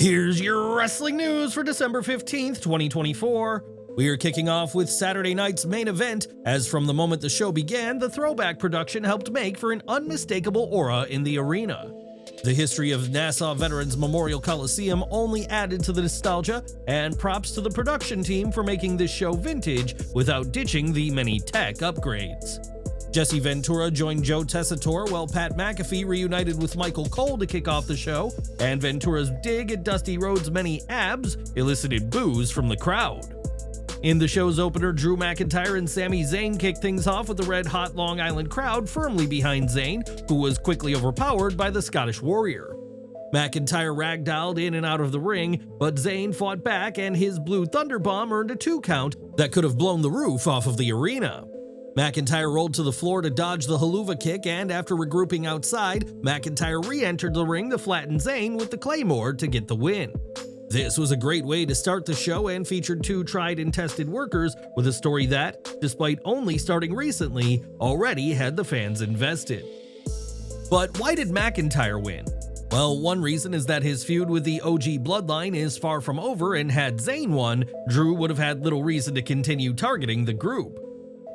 Here's your wrestling news for December 15th, 2024. We are kicking off with Saturday night's main event, as from the moment the show began, the throwback production helped make for an unmistakable aura in the arena. The history of Nassau Veterans Memorial Coliseum only added to the nostalgia, and props to the production team for making this show vintage without ditching the many tech upgrades. Jesse Ventura joined Joe Tessitore while Pat McAfee reunited with Michael Cole to kick off the show, and Ventura's dig at Dusty Rhodes' many abs elicited boos from the crowd. In the show's opener, Drew McIntyre and Sami Zayn kicked things off with the red-hot Long Island crowd firmly behind Zayn, who was quickly overpowered by the Scottish Warrior. McIntyre ragdolled in and out of the ring, but Zayn fought back and his Blue Thunder Bomb earned a 2 count that could have blown the roof off of the arena. McIntyre rolled to the floor to dodge the haluva kick, and after regrouping outside, McIntyre re-entered the ring to flatten Zayn with the Claymore to get the win. This was a great way to start the show and featured 2 tried and tested workers with a story that, despite only starting recently, already had the fans invested. But why did McIntyre win? Well, one reason is that his feud with the OG bloodline is far from over, and had Zayn won, Drew would have had little reason to continue targeting the group.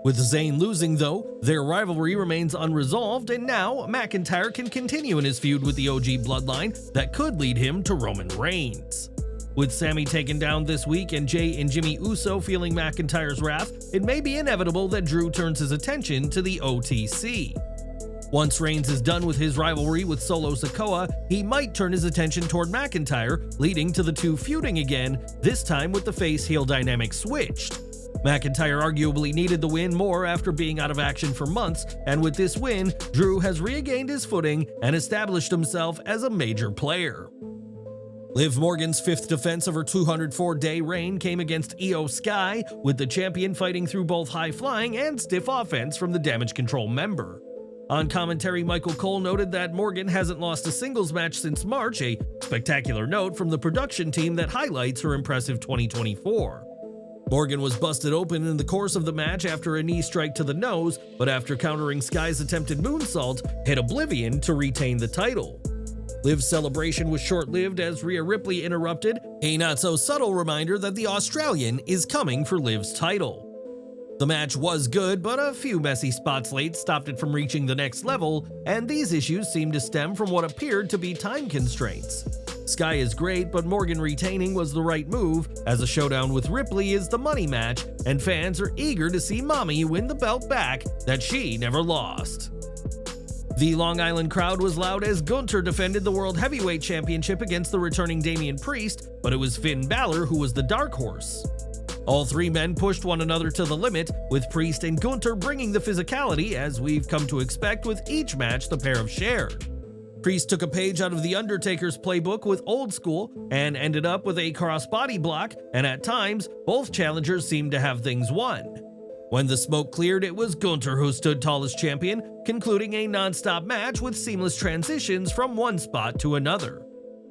With Zayn losing, though, their rivalry remains unresolved, and now McIntyre can continue in his feud with the OG bloodline that could lead him to Roman Reigns. With Sami taken down this week and Jey and Jimmy Uso feeling McIntyre's wrath, it may be inevitable that Drew turns his attention to the OTC. Once Reigns is done with his rivalry with Solo Sikoa, he might turn his attention toward McIntyre, leading to the 2 feuding again, this time with the face-heel dynamic switched. McIntyre arguably needed the win more after being out of action for months, and with this win, Drew has regained his footing and established himself as a major player. Liv Morgan's 5th defense of her 204-day reign came against Io Sky, with the champion fighting through both high-flying and stiff offense from the Damage Control member. On commentary, Michael Cole noted that Morgan hasn't lost a singles match since March, a spectacular note from the production team that highlights her impressive 2024. Morgan was busted open in the course of the match after a knee strike to the nose, but after countering Sky's attempted moonsault, hit Oblivion to retain the title. Liv's celebration was short-lived as Rhea Ripley interrupted, a not-so-subtle reminder that the Australian is coming for Liv's title. The match was good, but a few messy spots late stopped it from reaching the next level, and these issues seemed to stem from what appeared to be time constraints. Sky is great, but Morgan retaining was the right move, as a showdown with Ripley is the money match, and fans are eager to see Mommy win the belt back that she never lost. The Long Island crowd was loud as Gunther defended the World Heavyweight Championship against the returning Damian Priest, but it was Finn Bálor who was the dark horse. All 3 men pushed one another to the limit, with Priest and Gunther bringing the physicality, as we've come to expect with each match the pair have shared. Priest took a page out of The Undertaker's playbook with Old School and ended up with a cross-body block, and at times, both challengers seemed to have things won. When the smoke cleared, it was Gunther who stood tall as champion, concluding a non-stop match with seamless transitions from one spot to another.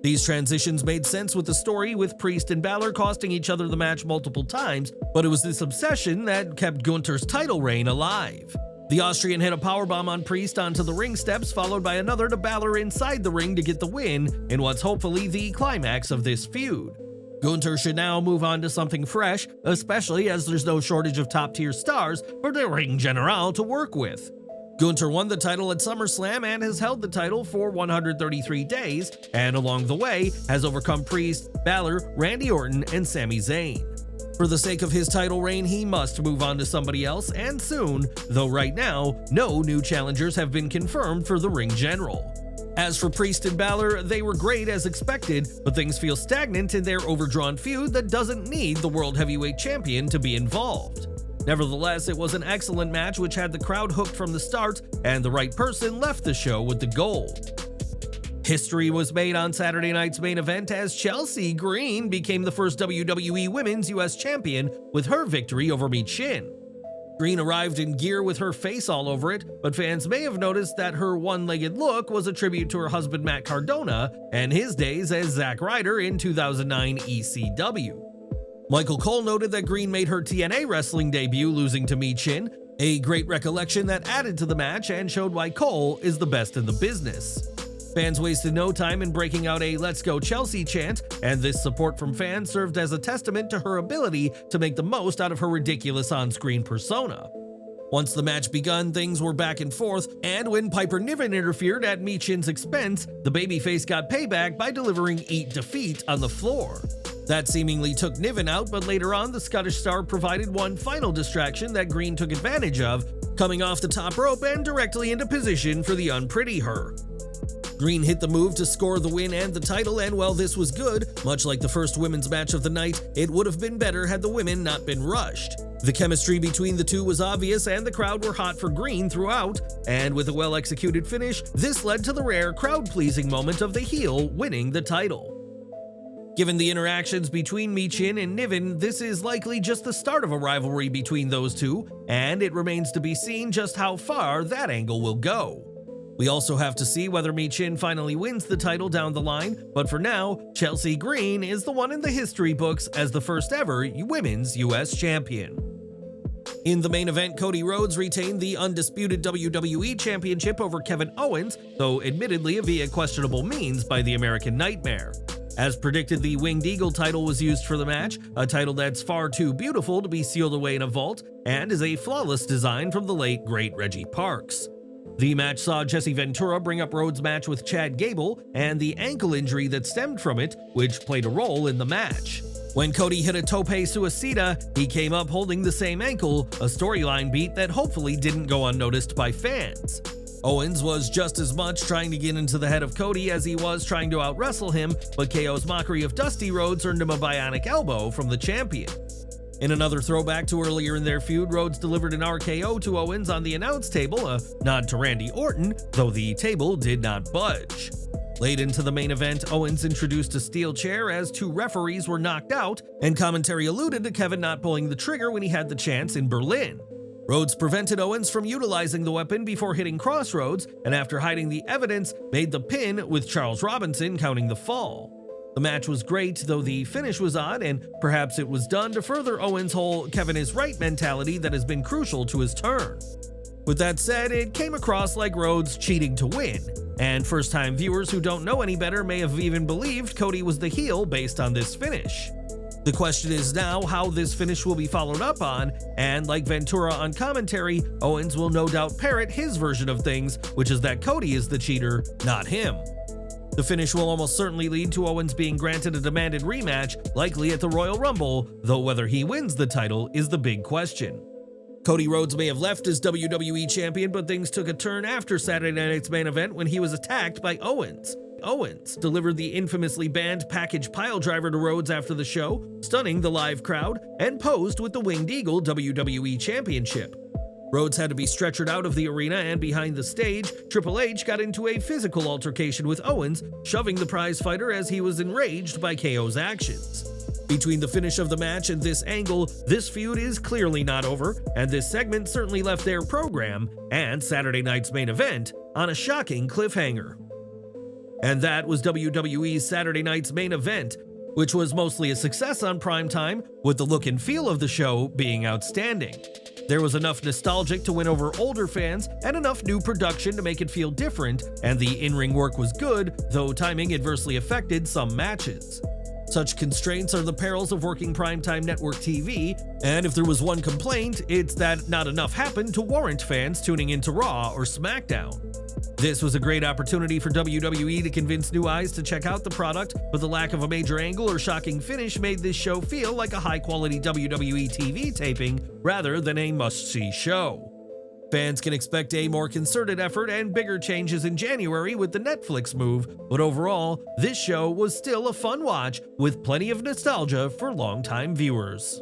These transitions made sense with the story, with Priest and Bálor costing each other the match multiple times, but it was this obsession that kept Gunther's title reign alive. The Austrian hit a powerbomb on Priest onto the ring steps, followed by another to Bálor inside the ring to get the win in what's hopefully the climax of this feud. Gunther should now move on to something fresh, especially as there's no shortage of top-tier stars for the Ring General to work with. Gunther won the title at SummerSlam and has held the title for 133 days, and along the way has overcome Priest, Bálor, Randy Orton, and Sami Zayn. For the sake of his title reign, he must move on to somebody else, and soon, though right now, no new challengers have been confirmed for the Ring General. As for Priest and Bálor, they were great as expected, but things feel stagnant in their overdrawn feud that doesn't need the World Heavyweight Champion to be involved. Nevertheless, it was an excellent match which had the crowd hooked from the start, and the right person left the show with the gold. History was made on Saturday night's main event as Chelsea Green became the first WWE Women's US Champion with her victory over Michin. Green arrived in gear with her face all over it, but fans may have noticed that her one-legged look was a tribute to her husband Matt Cardona and his days as Zack Ryder in 2009 ECW. Michael Cole noted that Green made her TNA wrestling debut losing to Michin, a great recollection that added to the match and showed why Cole is the best in the business. Fans wasted no time in breaking out a "Let's Go Chelsea" chant, and this support from fans served as a testament to her ability to make the most out of her ridiculous on-screen persona. Once the match begun, things were back and forth, and when Piper Niven interfered at Michin's expense, the babyface got payback by delivering "Eat Defeat" on the floor. That seemingly took Niven out, but later on, the Scottish star provided one final distraction that Green took advantage of, coming off the top rope and directly into position for the Unpretty Her. Green hit the move to score the win and the title, and while this was good, much like the first women's match of the night, it would have been better had the women not been rushed. The chemistry between the two was obvious, and the crowd were hot for Green throughout, and with a well-executed finish, this led to the rare crowd-pleasing moment of the heel winning the title. Given the interactions between Michin and Niven, this is likely just the start of a rivalry between those two, and it remains to be seen just how far that angle will go. We also have to see whether Michin finally wins the title down the line, but for now, Chelsea Green is the one in the history books as the first ever Women's US Champion. In the main event, Cody Rhodes retained the undisputed WWE Championship over Kevin Owens, though admittedly via questionable means by the American Nightmare. As predicted, the Winged Eagle title was used for the match, a title that's far too beautiful to be sealed away in a vault, and is a flawless design from the late, great Reggie Parks. The match saw Jesse Ventura bring up Rhodes' match with Chad Gable and the ankle injury that stemmed from it, which played a role in the match. When Cody hit a tope suicida, he came up holding the same ankle, a storyline beat that hopefully didn't go unnoticed by fans. Owens was just as much trying to get into the head of Cody as he was trying to out-wrestle him, but KO's mockery of Dusty Rhodes earned him a bionic elbow from the champion. In another throwback to earlier in their feud, Rhodes delivered an RKO to Owens on the announce table, a nod to Randy Orton, though the table did not budge. Late into the main event, Owens introduced a steel chair as two referees were knocked out, and commentary alluded to Kevin not pulling the trigger when he had the chance in Berlin. Rhodes prevented Owens from utilizing the weapon before hitting Crossroads, and after hiding the evidence, made the pin with Charles Robinson counting the fall. The match was great, though the finish was odd, and perhaps it was done to further Owens' whole "Kevin is right" mentality that has been crucial to his turn. With that said, it came across like Rhodes cheating to win, and first-time viewers who don't know any better may have even believed Cody was the heel based on this finish. The question is now how this finish will be followed up on, and like Ventura on commentary, Owens will no doubt parrot his version of things, which is that Cody is the cheater, not him. The finish will almost certainly lead to Owens being granted a demanded rematch, likely at the Royal Rumble, though whether he wins the title is the big question. Cody Rhodes may have left as WWE Champion, but things took a turn after Saturday night's main event when he was attacked by Owens. Owens delivered the infamously banned package piledriver to Rhodes after the show, stunning the live crowd, and posed with the Winged Eagle WWE Championship. Rhodes had to be stretchered out of the arena, and behind the stage, Triple H got into a physical altercation with Owens, shoving the prize fighter as he was enraged by KO's actions. Between the finish of the match and this angle, this feud is clearly not over, and this segment certainly left their program, and Saturday night's main event, on a shocking cliffhanger. And that was WWE's Saturday night's main event, which was mostly a success on primetime, with the look and feel of the show being outstanding. There was enough nostalgic to win over older fans, and enough new production to make it feel different, and the in-ring work was good, though timing adversely affected some matches. Such constraints are the perils of working primetime network TV, and if there was one complaint, it's that not enough happened to warrant fans tuning into Raw or SmackDown. This was a great opportunity for WWE to convince new eyes to check out the product, but the lack of a major angle or shocking finish made this show feel like a high-quality WWE TV taping rather than a must-see show. Fans can expect a more concerted effort and bigger changes in January with the Netflix move, but overall, this show was still a fun watch with plenty of nostalgia for longtime viewers.